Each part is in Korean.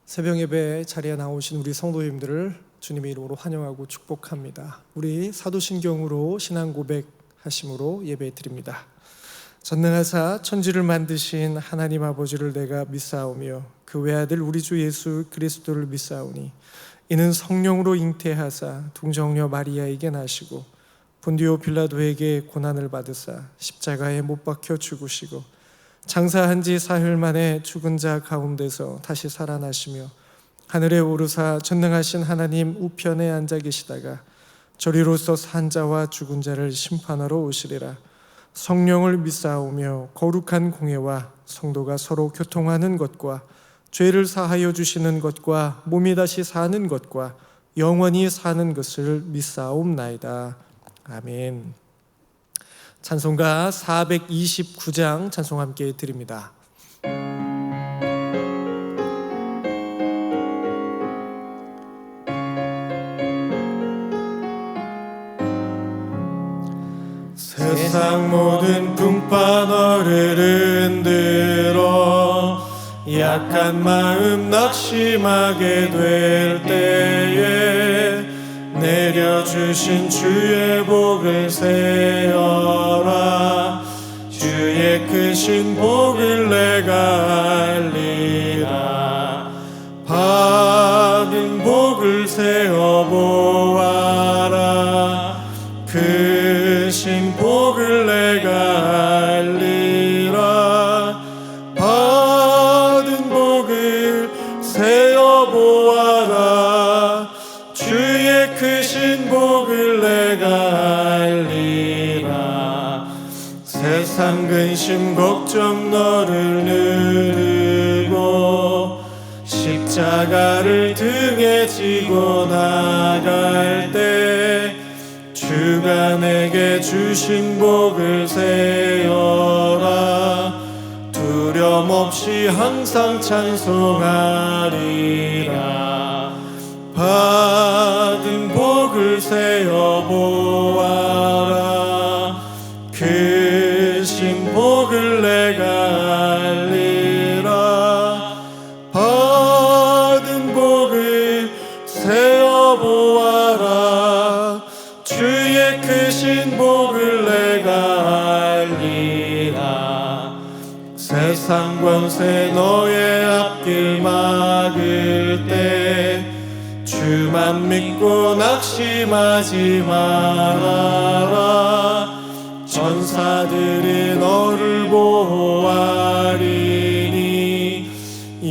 새벽 예배 자리에 나오신 우리 성도님들을 주님의 이름으로 환영하고 축복합니다. 우리 사도신경으로 신앙 고백하심으로 예배 드립니다. 전능하사 천지를 만드신 하나님 아버지를 내가 믿사오며 그 외아들 우리 주 예수 그리스도를 믿사오니 이는 성령으로 잉태하사 동정녀 마리아에게 나시고 본디오 빌라도에게 고난을 받으사 십자가에 못 박혀 죽으시고 장사한 지 사흘 만에 죽은 자 가운데서 다시 살아나시며 하늘에 오르사 전능하신 하나님 우편에 앉아 계시다가 저리로서 산 자와 죽은 자를 심판하러 오시리라. 성령을 믿사오며 거룩한 공회와 성도가 서로 교통하는 것과 죄를 사하여 주시는 것과 몸이 다시 사는 것과 영원히 사는 것을 믿사옵나이다. 아멘. 찬송가 429장 찬송 함께 드립니다. 세상 모든 풍파너를 흔들어 약한 마음 낙심하게 될 때에 내려주신 주의 복을 세어라. 주의 크신 복을 내가 알리라. 받은 복을 세어보아라. 크신 복을 내가 알리라. 받은 복을 세어보아라. 주의 크신 복을 내가 알리라. 세상 근심 걱정 너를 누르고 십자가를 등에 지고 나갈 때 주가 내게 주신 복을 세어라. 두려움 없이 항상 찬송하리라. 받은 복을 세어보아라. 크신 복을 내가 알리라. 받은 복을 세어보아라. 주의 크신 복을 내가 알리라. 세상 권세 너의 앞길 막을 때 주만 믿고 낙심하지 말아라. 전사들이 너를 보호하리니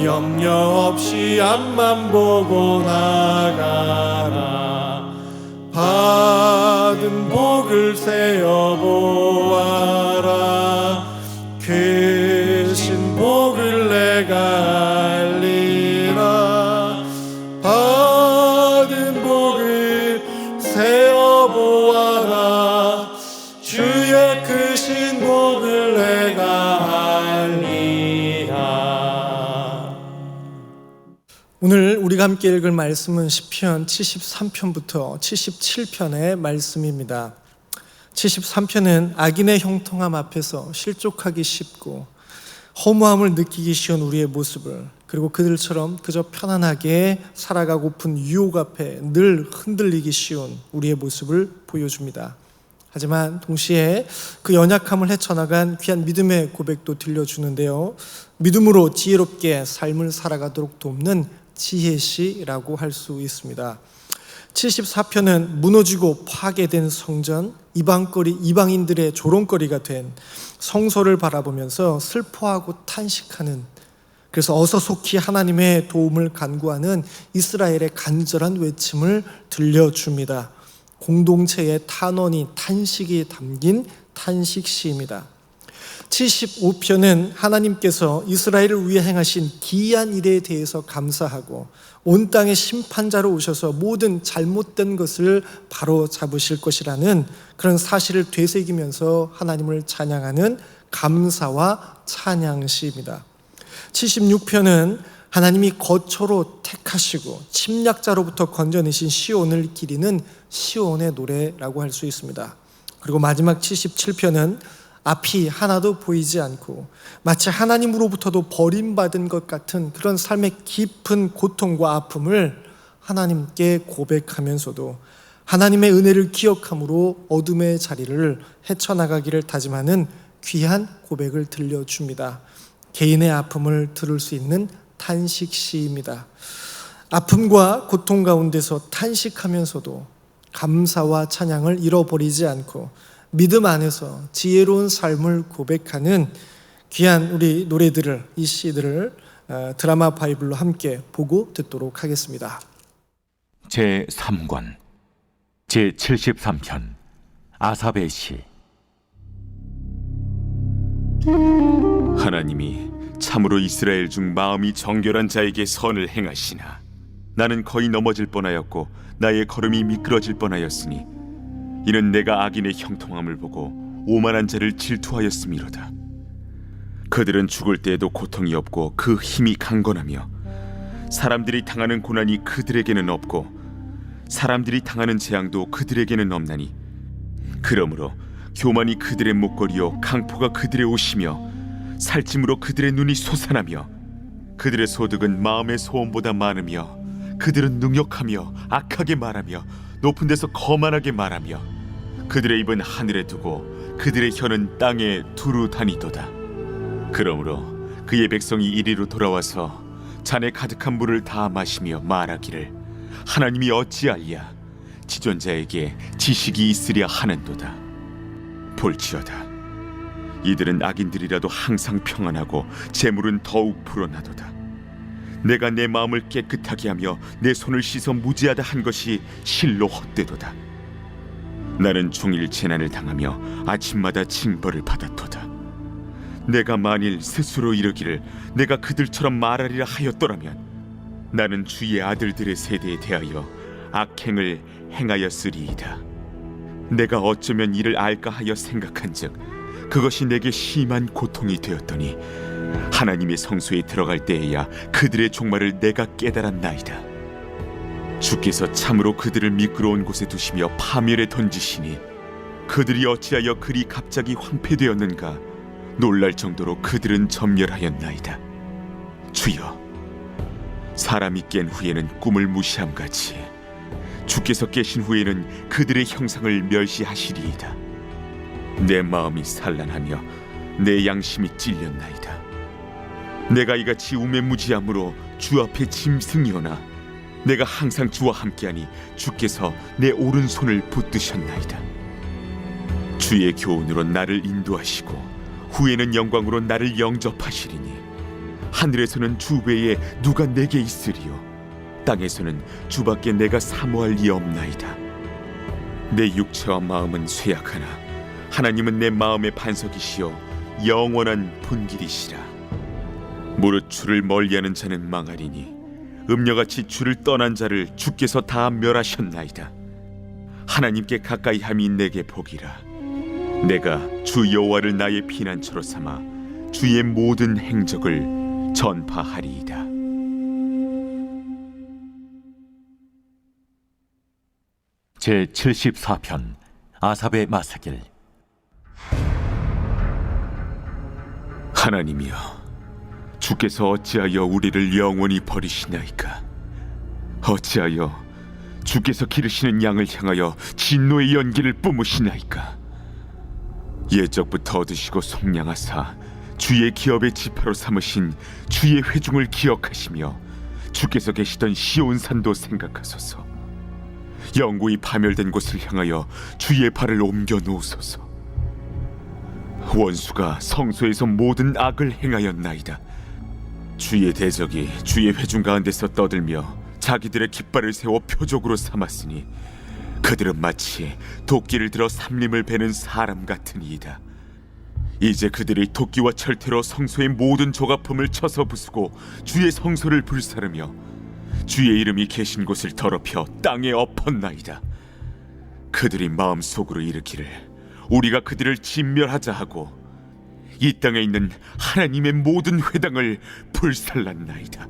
염려 없이 앞만 보고 나가라. 받은 복을 세어보아라. 크신 복을 내가 알리라. 받은 복을 세어보아라. 주의 크신 복을 내가 알리라. 오늘 우리가 함께 읽을 말씀은 시편 73편부터 77편의 말씀입니다. 73편은 악인의 형통함 앞에서 실족하기 쉽고 허무함을 느끼기 쉬운 우리의 모습을, 그리고 그들처럼 그저 편안하게 살아가고픈 유혹 앞에 늘 흔들리기 쉬운 우리의 모습을 보여줍니다. 하지만 동시에 그 연약함을 헤쳐나간 귀한 믿음의 고백도 들려주는데요, 믿음으로 지혜롭게 삶을 살아가도록 돕는 지혜시라고 할 수 있습니다. 74편은 무너지고 파괴된 성전, 이방인들의 조롱거리가 된 성소를 바라보면서 슬퍼하고 탄식하는, 그래서 어서 속히 하나님의 도움을 간구하는 이스라엘의 간절한 외침을 들려줍니다. 공동체의 탄원이, 탄식이 담긴 탄식시입니다. 75편은 하나님께서 이스라엘을 위해 행하신 기이한 일에 대해서 감사하고 온 땅의 심판자로 오셔서 모든 잘못된 것을 바로 잡으실 것이라는 그런 사실을 되새기면서 하나님을 찬양하는 감사와 찬양시입니다. 76편은 하나님이 거처로 택하시고 침략자로부터 건져내신 시온을 기리는 시온의 노래라고 할 수 있습니다. 그리고 마지막 77편은 앞이 하나도 보이지 않고 마치 하나님으로부터도 버림받은 것 같은 그런 삶의 깊은 고통과 아픔을 하나님께 고백하면서도 하나님의 은혜를 기억함으로 어둠의 자리를 헤쳐나가기를 다짐하는 귀한 고백을 들려줍니다. 개인의 아픔을 들을 수 있는 탄식시입니다. 아픔과 고통 가운데서 탄식하면서도 감사와 찬양을 잃어버리지 않고 믿음 안에서 지혜로운 삶을 고백하는 귀한 우리 노래들을, 이 시들을 드라마 바이블로 함께 보고 듣도록 하겠습니다. 제3권 제73편 아삽의 시. 하나님이 참으로 이스라엘 중 마음이 정결한 자에게 선을 행하시나 나는 거의 넘어질 뻔하였고 나의 걸음이 미끄러질 뻔하였으니 이는 내가 악인의 형통함을 보고 오만한 자를 질투하였음이로다. 그들은 죽을 때에도 고통이 없고 그 힘이 강건하며 사람들이 당하는 고난이 그들에게는 없고 사람들이 당하는 재앙도 그들에게는 없나니 그러므로 교만이 그들의 목걸이요 강포가 그들의 옷이며 살찜으로 그들의 눈이 솟아나며 그들의 소득은 마음의 소원보다 많으며 그들은 능욕하며 악하게 말하며 높은 데서 거만하게 말하며 그들의 입은 하늘에 두고 그들의 혀는 땅에 두루 다니도다. 그러므로 그의 백성이 이리로 돌아와서 잔에 가득한 물을 다 마시며 말하기를 하나님이 어찌하랴 지존자에게 지식이 있으랴 하는도다. 볼지어다 이들은 악인들이라도 항상 평안하고 재물은 더욱 불어나도다. 내가 내 마음을 깨끗하게 하며 내 손을 씻어 무지하다 한 것이 실로 헛되도다. 나는 종일 재난을 당하며 아침마다 징벌을 받았도다. 내가 만일 스스로 이르기를 내가 그들처럼 말하리라 하였더라면 나는 주의 아들들의 세대에 대하여 악행을 행하였으리이다. 내가 어쩌면 이를 알까 하여 생각한즉 그것이 내게 심한 고통이 되었더니 하나님의 성소에 들어갈 때에야 그들의 종말을 내가 깨달았나이다. 주께서 참으로 그들을 미끄러운 곳에 두시며 파멸에 던지시니 그들이 어찌하여 그리 갑자기 황폐되었는가 놀랄 정도로 그들은 전멸하였나이다. 주여, 사람이 깬 후에는 꿈을 무시함같이 주께서 깨신 후에는 그들의 형상을 멸시하시리이다. 내 마음이 산란하며 내 양심이 찔렸나이다. 내가 이같이 우매무지함으로 주 앞에 짐승이오나 내가 항상 주와 함께하니 주께서 내 오른손을 붙드셨나이다. 주의 교훈으로 나를 인도하시고 후에는 영광으로 나를 영접하시리니 하늘에서는 주 외에 누가 내게 있으리요 땅에서는 주밖에 내가 사모할 리 없나이다. 내 육체와 마음은 쇠약하나 하나님은 내 마음의 반석이시요 영원한 분길이시라. 무릇 주를 멀리하는 자는 망하리니 음녀같이 주를 떠난 자를 주께서 다 멸하셨나이다. 하나님께 가까이 함이 내게 복이라. 내가 주 여호와를 나의 피난처로 삼아 주의 모든 행적을 전파하리이다. 제74편 아삽의 마사길. 하나님이여, 주께서 어찌하여 우리를 영원히 버리시나이까? 어찌하여 주께서 기르시는 양을 향하여 진노의 연기를 뿜으시나이까? 옛적부터 얻으시고 속량하사 주의 기업의 지파로 삼으신 주의 회중을 기억하시며 주께서 계시던 시온산도 생각하소서. 영구히 파멸된 곳을 향하여 주의 발을 옮겨 놓으소서. 원수가 성소에서 모든 악을 행하였나이다. 주의 대적이 주의 회중 가운데서 떠들며 자기들의 깃발을 세워 표적으로 삼았으니 그들은 마치 도끼를 들어 삼림을 베는 사람 같으니이다. 이제 그들이 도끼와 철퇴로 성소의 모든 조각품을 쳐서 부수고 주의 성소를 불사르며 주의 이름이 계신 곳을 더럽혀 땅에 엎었나이다. 그들이 마음속으로 이르기를 우리가 그들을 진멸하자 하고 이 땅에 있는 하나님의 모든 회당을 불살랐나이다.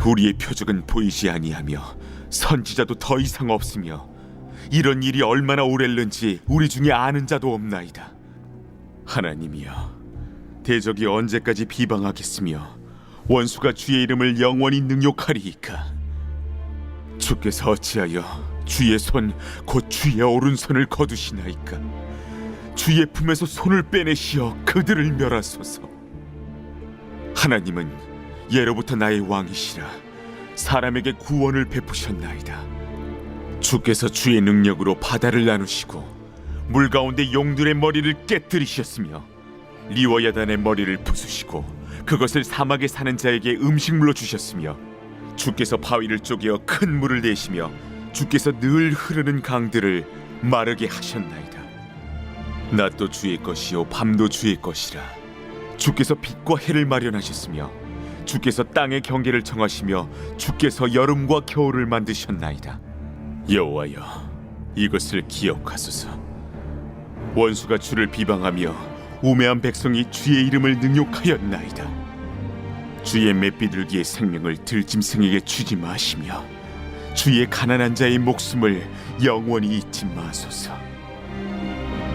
우리의 표적은 보이지 아니하며 선지자도 더 이상 없으며 이런 일이 얼마나 오랬는지 우리 중에 아는 자도 없나이다. 하나님이여, 대적이 언제까지 비방하겠으며 원수가 주의 이름을 영원히 능욕하리이까? 주께서 어찌하여 주의 손 곧 주의 오른손을 거두시나이까? 주의 품에서 손을 빼내시어 그들을 멸하소서. 하나님은 예로부터 나의 왕이시라 사람에게 구원을 베푸셨나이다. 주께서 주의 능력으로 바다를 나누시고 물 가운데 용들의 머리를 깨뜨리셨으며 리워야단의 머리를 부수시고 그것을 사막에 사는 자에게 음식물로 주셨으며 주께서 바위를 쪼개어 큰 물을 내시며 주께서 늘 흐르는 강들을 마르게 하셨나이다. 낮도 주의 것이요 밤도 주의 것이라. 주께서 빛과 해를 마련하셨으며 주께서 땅의 경계를 정하시며 주께서 여름과 겨울을 만드셨나이다. 여호와여, 이것을 기억하소서. 원수가 주를 비방하며 우매한 백성이 주의 이름을 능욕하였나이다. 주의 맷비둘기의 생명을 들짐승에게 주지 마시며 주의 가난한 자의 목숨을 영원히 잊지 마소서.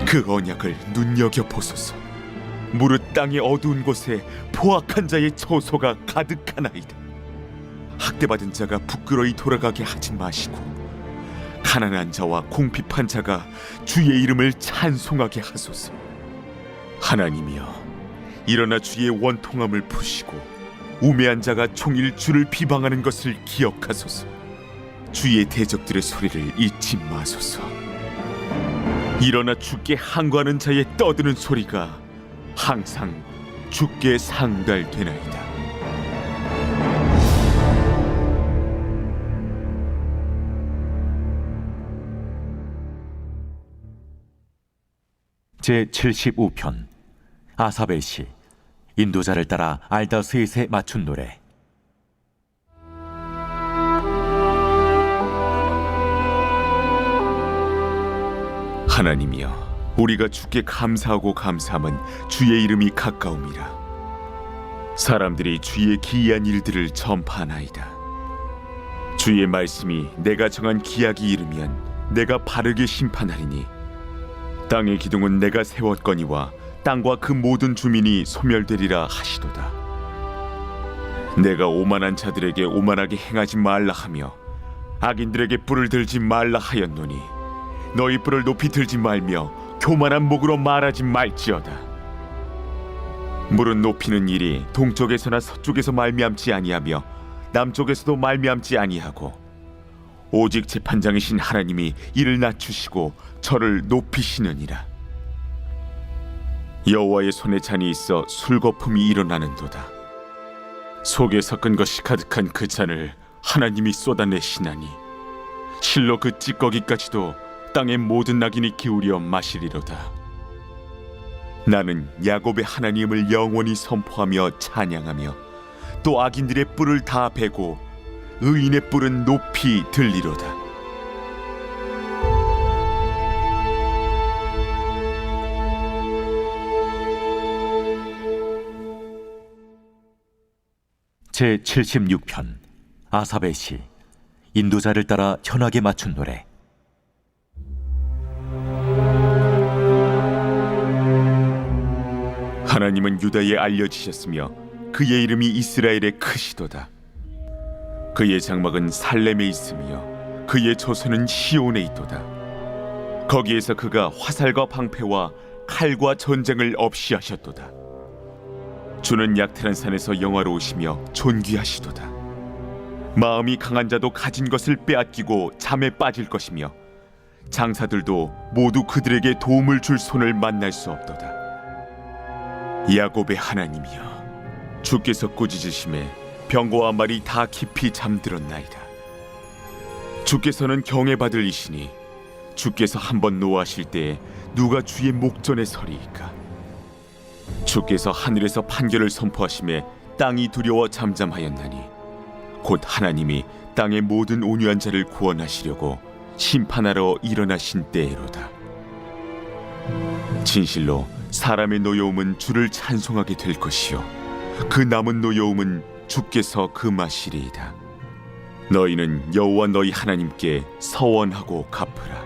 그 언약을 눈여겨보소서. 무릇 땅의 어두운 곳에 포악한 자의 처소가 가득하나이다. 학대받은 자가 부끄러이 돌아가게 하지 마시고 가난한 자와 궁핍한 자가 주의 이름을 찬송하게 하소서. 하나님이여, 일어나 주의 원통함을 푸시고 우매한 자가 종일 주를 비방하는 것을 기억하소서. 주의 대적들의 소리를 잊지 마소서. 일어나 주께 항거하는 자의 떠드는 소리가 항상 주께 상달되나이다. 제75편 아사벨 시. 인도자를 따라 알다스윗에 맞춘 노래. 하나님이여, 우리가 주께 감사하고 감사함은 주의 이름이 가까움이라. 사람들이 주의 기이한 일들을 전파하나이다. 주의 말씀이 내가 정한 기약이 이르면 내가 바르게 심판하리니 땅의 기둥은 내가 세웠거니와 땅과 그 모든 주민이 소멸되리라 하시도다. 내가 오만한 자들에게 오만하게 행하지 말라 하며 악인들에게 뿔을 들지 말라 하였노니 너희 뿔을 높이 들지 말며 교만한 목으로 말하지 말지어다. 물은 높이는 일이 동쪽에서나 서쪽에서 말미암지 아니하며 남쪽에서도 말미암지 아니하고 오직 재판장이신 하나님이 이를 낮추시고 저를 높이시느니라. 여호와의 손에 잔이 있어 술거품이 일어나는도다. 속에 섞은 것이 가득한 그 잔을 하나님이 쏟아내시나니 실로 그 찌꺼기까지도 땅의 모든 낙인이 기울여 마시리로다. 나는 야곱의 하나님을 영원히 선포하며 찬양하며 또 악인들의 뿔을 다 베고 의인의 뿔은 높이 들리로다. 제76편 아사벨 시. 인도자를 따라 현악에 맞춘 노래. 하나님은 유다에 알려지셨으며 그의 이름이 이스라엘에 크시도다. 그의 장막은 살렘에 있으며 그의 조소는 시온에 있도다. 거기에서 그가 화살과 방패와 칼과 전쟁을 없이 하셨도다. 주는 약탈한 산에서 영화로우시며 존귀하시도다. 마음이 강한 자도 가진 것을 빼앗기고 잠에 빠질 것이며 장사들도 모두 그들에게 도움을 줄 손을 만날 수 없도다. 야곱의 하나님이여, 주께서 꾸짖으심에 병거와 말이 다 깊이 잠들었나이다. 주께서는 경외받을 이시니 주께서 한번 노하실 때에 누가 주의 목전에 서리이까? 주께서 하늘에서 판결을 선포하심에 땅이 두려워 잠잠하였나니 곧 하나님이 땅의 모든 온유한 자를 구원하시려고 심판하러 일어나신 때에로다. 진실로 사람의 노여움은 주를 찬송하게 될 것이요 그 남은 노여움은 주께서 금하시리이다. 너희는 여호와 너희 하나님께 서원하고 갚으라.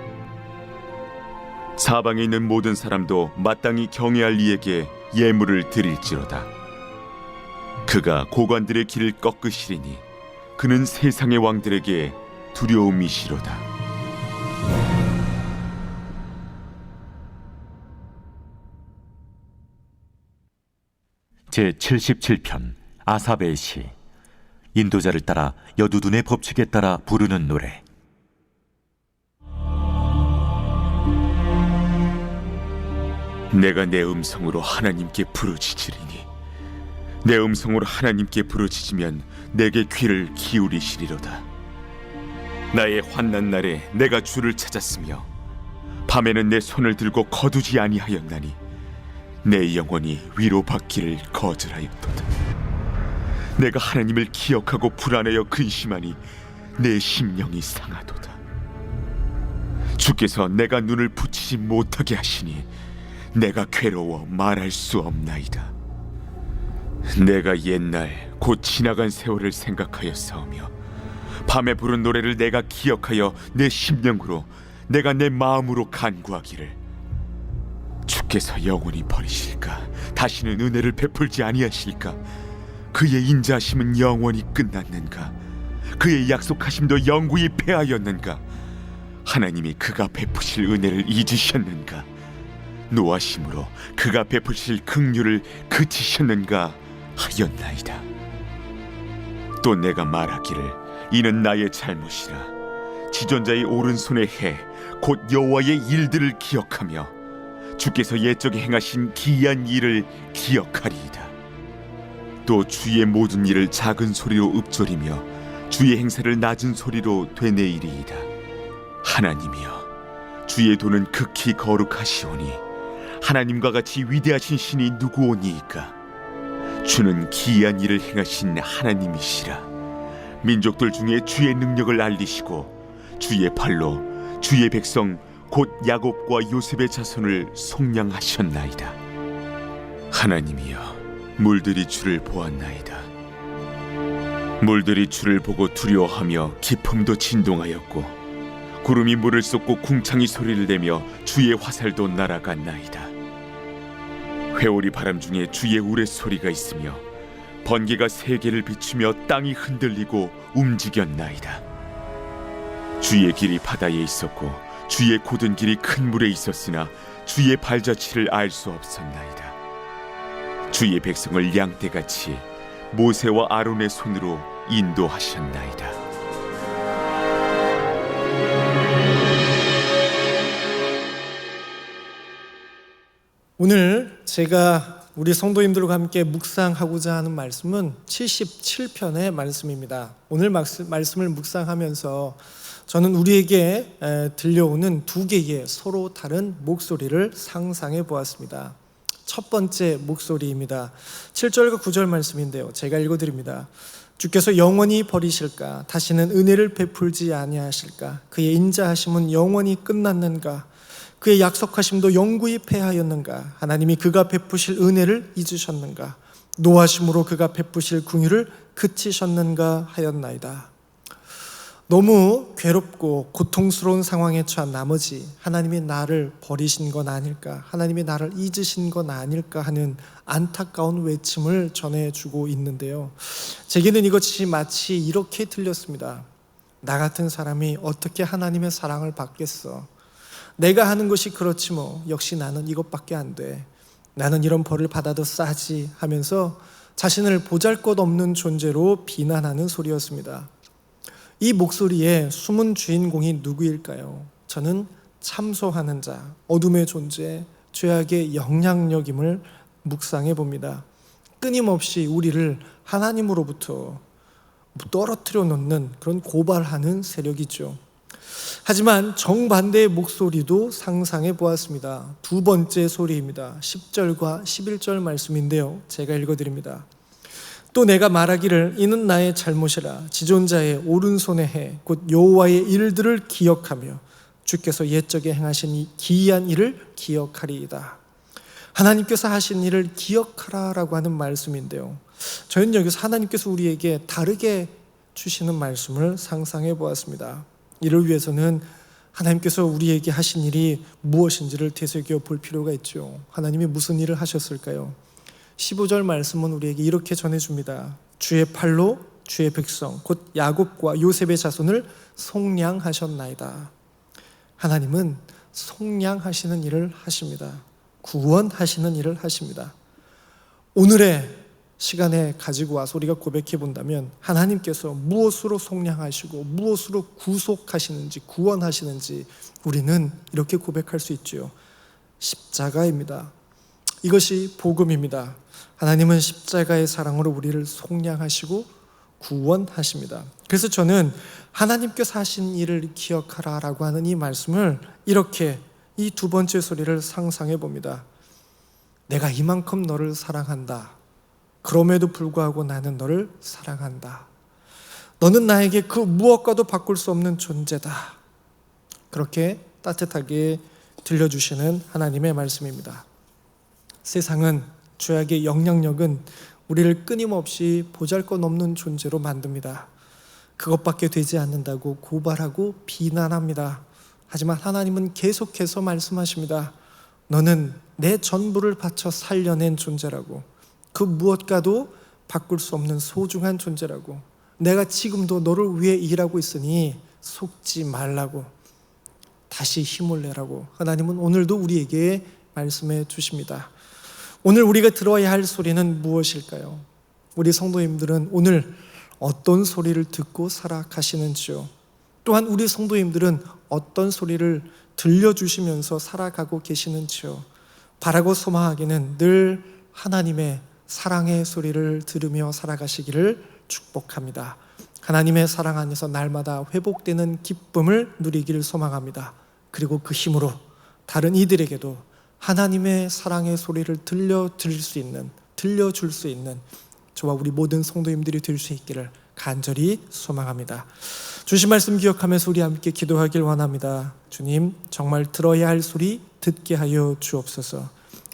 사방에 있는 모든 사람도 마땅히 경외할 이에게 예물을 드릴지로다. 그가 고관들의 길을 꺾으시리니 그는 세상의 왕들에게 두려움이시로다. 제 77편 아삽의 시. 인도자를 따라 여두둔의 법칙에 따라 부르는 노래. 내가 내 음성으로 하나님께 부르짖으리니 내 음성으로 하나님께 부르짖으면 내게 귀를 기울이시리로다. 나의 환난 날에 내가 주를 찾았으며 밤에는 내 손을 들고 거두지 아니하였나니 내 영혼이 위로받기를 거절하였도다. 내가 하나님을 기억하고 불안하여 근심하니 내 심령이 상하도다. 주께서 내가 눈을 붙이지 못하게 하시니 내가 괴로워 말할 수 없나이다. 내가 옛날 곧 지나간 세월을 생각하였사오며 밤에 부른 노래를 내가 기억하여 내 심령으로 내가 내 마음으로 간구하기를 주께서 영원히 버리실까? 다시는 은혜를 베풀지 아니하실까? 그의 인자하심은 영원히 끝났는가? 그의 약속하심도 영구히 패하였는가? 하나님이 그가 베푸실 은혜를 잊으셨는가? 노하심으로 그가 베푸실 긍휼을 그치셨는가 하였나이다. 또 내가 말하기를 이는 나의 잘못이라. 지존자의 오른손의 해 곧 여호와의 일들을 기억하며 주께서 옛적에 행하신 기이한 일을 기억하리이다. 또 주의 모든 일을 작은 소리로 읊조리며 주의 행사를 낮은 소리로 되뇌이리이다. 하나님이여, 주의 도는 극히 거룩하시오니 하나님과 같이 위대하신 신이 누구오니이까? 주는 기이한 일을 행하신 하나님이시라. 민족들 중에 주의 능력을 알리시고 주의 팔로 주의 백성 곧 야곱과 요셉의 자손을 속량하셨나이다. 하나님이여, 물들이 주를 보았나이다. 물들이 주를 보고 두려워하며 기품도 진동하였고 구름이 물을 쏟고 궁창이 소리를 내며 주의 화살도 날아갔나이다. 회오리 바람 중에 주의 우레소리가 있으며 번개가 세계를 비추며 땅이 흔들리고 움직였나이다. 주의 길이 바다에 있었고 주의 곧은 길이 큰 물에 있었으나 주의 발자취를 알 수 없었나이다. 주의 백성을 양떼같이 모세와 아론의 손으로 인도하셨나이다. 오늘 제가 우리 성도님들과 함께 묵상하고자 하는 말씀은 77편의 말씀입니다. 오늘 말씀을 묵상하면서 저는 우리에게 들려오는 두 개의 서로 다른 목소리를 상상해 보았습니다. 첫 번째 목소리입니다. 7절과 9절 말씀인데요, 제가 읽어드립니다. 주께서 영원히 버리실까? 다시는 은혜를 베풀지 아니하실까? 그의 인자하심은 영원히 끝났는가? 그의 약속하심도 영구히 패하였는가? 하나님이 그가 베푸실 은혜를 잊으셨는가? 노하심으로 그가 베푸실 긍휼을 그치셨는가 하였나이다. 너무 괴롭고 고통스러운 상황에 처한 나머지 하나님이 나를 버리신 건 아닐까, 하나님이 나를 잊으신 건 아닐까 하는 안타까운 외침을 전해주고 있는데요, 제게는 이것이 마치 이렇게 들렸습니다. 나 같은 사람이 어떻게 하나님의 사랑을 받겠어? 내가 하는 것이 그렇지 뭐, 역시 나는 이것밖에 안 돼, 나는 이런 벌을 받아도 싸지 하면서 자신을 보잘것없는 존재로 비난하는 소리였습니다. 이 목소리의 숨은 주인공이 누구일까요? 저는 참소하는 자, 어둠의 존재, 죄악의 영향력임을 묵상해 봅니다. 끊임없이 우리를 하나님으로부터 떨어뜨려 놓는 그런 고발하는 세력이죠. 하지만 정반대의 목소리도 상상해 보았습니다. 두 번째 소리입니다. 10절과 11절 말씀인데요, 제가 읽어드립니다. 또 내가 말하기를 이는 나의 잘못이라. 지존자의 오른손의 해 곧 여호와의 일들을 기억하며 주께서 옛적에 행하신 이 기이한 일을 기억하리이다. 하나님께서 하신 일을 기억하라라고 하는 말씀인데요, 저희는 여기서 하나님께서 우리에게 다르게 주시는 말씀을 상상해 보았습니다. 이를 위해서는 하나님께서 우리에게 하신 일이 무엇인지를 되새겨 볼 필요가 있죠. 하나님이 무슨 일을 하셨을까요? 15절 말씀은 우리에게 이렇게 전해줍니다. 주의 팔로 주의 백성 곧 야곱과 요셉의 자손을 속량하셨나이다. 하나님은 속량하시는 일을 하십니다. 구원하시는 일을 하십니다. 오늘의 시간에 가지고 와서 우리가 고백해 본다면 하나님께서 무엇으로 속량하시고 무엇으로 구속하시는지 구원하시는지 우리는 이렇게 고백할 수 있죠. 십자가입니다. 이것이 복음입니다. 하나님은 십자가의 사랑으로 우리를 속량하시고 구원하십니다. 그래서 저는 하나님께서 하신 일을 기억하라라고 하는 이 말씀을 이렇게 이 두 번째 소리를 상상해 봅니다. 내가 이만큼 너를 사랑한다. 그럼에도 불구하고 나는 너를 사랑한다. 너는 나에게 그 무엇과도 바꿀 수 없는 존재다. 그렇게 따뜻하게 들려주시는 하나님의 말씀입니다. 세상은, 죄악의 영향력은 우리를 끊임없이 보잘것없는 존재로 만듭니다. 그것밖에 되지 않는다고 고발하고 비난합니다. 하지만 하나님은 계속해서 말씀하십니다. 너는 내 전부를 바쳐 살려낸 존재라고, 그 무엇과도 바꿀 수 없는 소중한 존재라고, 내가 지금도 너를 위해 일하고 있으니 속지 말라고, 다시 힘을 내라고 하나님은 오늘도 우리에게 말씀해 주십니다. 오늘 우리가 들어야 할 소리는 무엇일까요? 우리 성도님들은 오늘 어떤 소리를 듣고 살아가시는지요? 또한 우리 성도님들은 어떤 소리를 들려주시면서 살아가고 계시는지요? 바라고 소망하기는 늘 하나님의 사랑의 소리를 들으며 살아가시기를 축복합니다. 하나님의 사랑 안에서 날마다 회복되는 기쁨을 누리기를 소망합니다. 그리고 그 힘으로 다른 이들에게도 하나님의 사랑의 소리를 들려줄 수 있는 저와 우리 모든 성도님들이 될 수 있기를 간절히 소망합니다. 주신 말씀 기억하면서 우리 함께 기도하길 원합니다. 주님, 정말 들어야 할 소리 듣게 하여 주옵소서.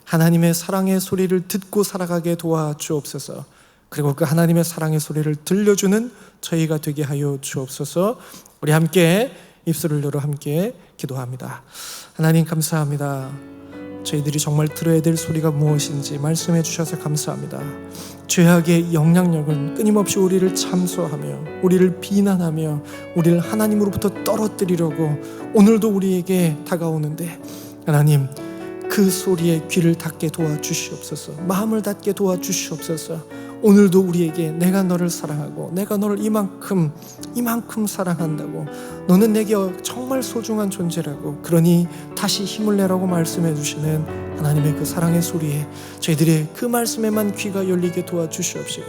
하나님의 사랑의 소리를 듣고 살아가게 도와주옵소서. 그리고 그 하나님의 사랑의 소리를 들려주는 저희가 되게 하여 주옵소서. 우리 함께 입술을 열어 함께 기도합니다. 하나님 감사합니다. 저희들이 정말 들어야 될 소리가 무엇인지 말씀해 주셔서 감사합니다. 죄악의 영향력은 끊임없이 우리를 참소하며 우리를 비난하며 우리를 하나님으로부터 떨어뜨리려고 오늘도 우리에게 다가오는데, 하나님 그 소리에 귀를 닫게 도와주시옵소서. 마음을 닫게 도와주시옵소서. 오늘도 우리에게 내가 너를 사랑하고 내가 너를 이만큼 사랑한다고, 너는 내게 정말 소중한 존재라고, 그러니 다시 힘을 내라고 말씀해 주시는 하나님의 그 사랑의 소리에 저희들이 그 말씀에만 귀가 열리게 도와주시옵시고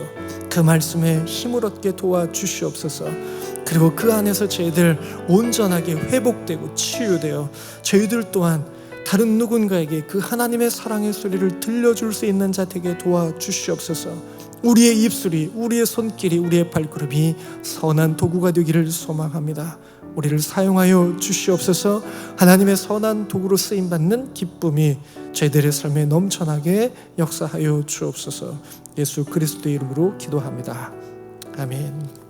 그 말씀에 힘을 얻게 도와주시옵소서. 그리고 그 안에서 저희들 온전하게 회복되고 치유되어 저희들 또한 다른 누군가에게 그 하나님의 사랑의 소리를 들려줄 수 있는 자 되게 도와주시옵소서. 우리의 입술이, 우리의 손길이, 우리의 발걸음이 선한 도구가 되기를 소망합니다. 우리를 사용하여 주시옵소서. 하나님의 선한 도구로 쓰임받는 기쁨이 저희들의 삶에 넘쳐나게 역사하여 주옵소서. 예수 그리스도의 이름으로 기도합니다. 아멘.